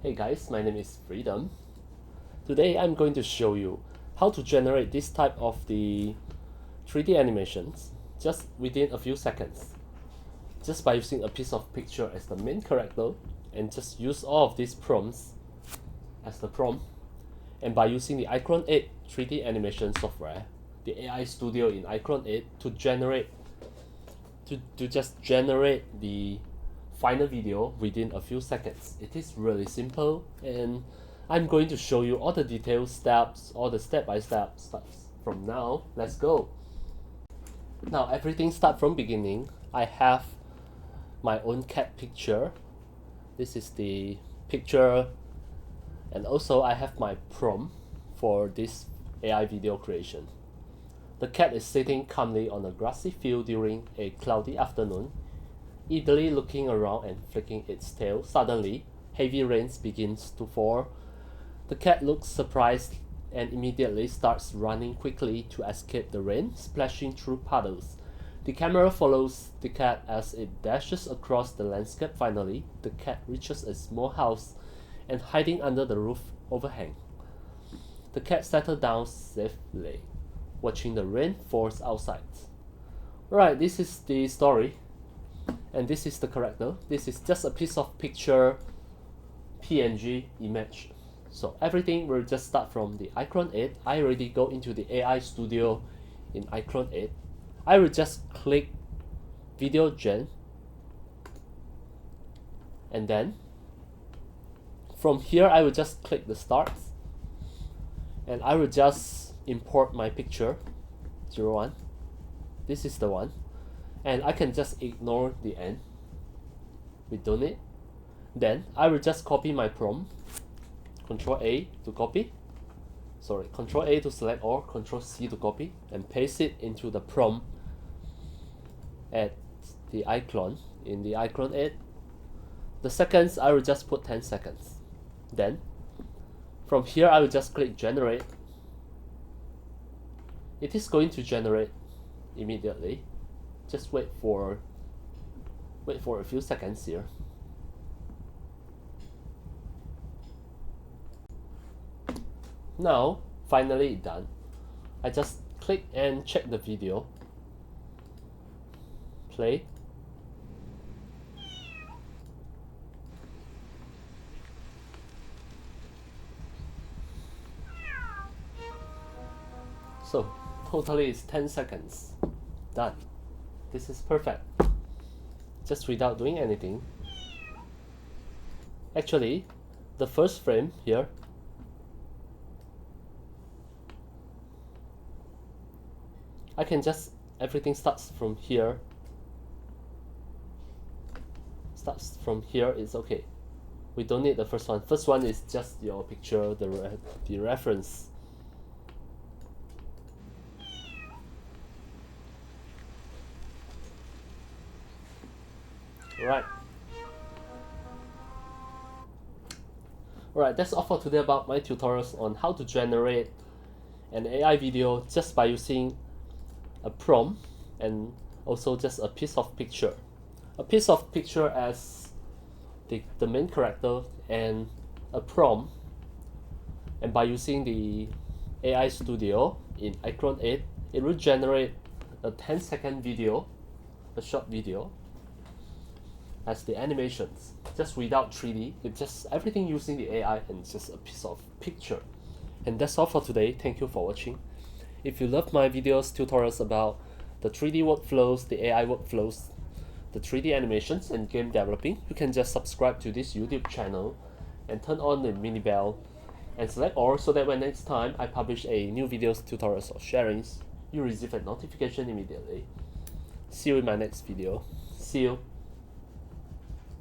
Hey guys, my name is Freedom. Today I'm going to show you how to generate this type of the 3D animations just within a few seconds, just by using a piece of picture as the main character, and just use all of these prompts as the prompt, and by using the iClone 8 3D animation software, the AI studio in iClone 8, to just generate the final video within a few seconds. It is really simple, and I'm going to show you all the detailed steps, all the step-by-step steps. From now, let's go. Now everything starts from beginning. I have my own cat picture. This is the picture, and also I have my prompt for this AI video creation. The cat is sitting calmly on a grassy field during a cloudy afternoon, idly looking around and flicking its tail. Suddenly, heavy rains begins to fall. The cat looks surprised and immediately starts running quickly to escape the rain, splashing through puddles. The camera follows the cat as it dashes across the landscape. Finally, the cat reaches a small house and hiding under the roof overhang. The cat settles down safely, watching the rain falls outside. Right, this is the story. And this is the character. This is just a piece of picture PNG image. So everything will just start from the iClone 8. I already go into the AI studio in iClone 8. I will just click video gen, and then from here I will just click the start, and I will just import my picture 01. This is the one, and I can just ignore the end. We don't need. Then I will just copy my prompt. Control A to copy. Control A to select, or Control C to copy, and paste it into the prompt at the iClone in the iClone 8. The seconds I will just put 10 seconds. Then from here I will just click generate. It is going to generate immediately. Just wait for a few seconds here. Now finally done. I just click and check the video. Play. So totally it's 10 seconds. Done. This is perfect. Just without doing anything. Actually, the first frame here, I can just, everything starts from here. Starts from here is okay. We don't need the first one. First one is just your picture, the reference. Alright, that's all for today about my tutorials on how to generate an AI video just by using a prompt and also just a piece of picture. A piece of picture as the main character, and a prompt, and by using the AI studio in iClone 8, it will generate a 10-second video, a short video as the animations, just without 3D. It's just everything using the AI and just a piece of picture. And that's all for today. Thank you for watching. If you love my videos, tutorials about the 3D workflows, the AI workflows, the 3D animations and game developing, you can just subscribe to this YouTube channel and turn on the mini bell and select all, so that when next time I publish a new videos, tutorials or sharings, you receive a notification immediately. See you in my next video. See you.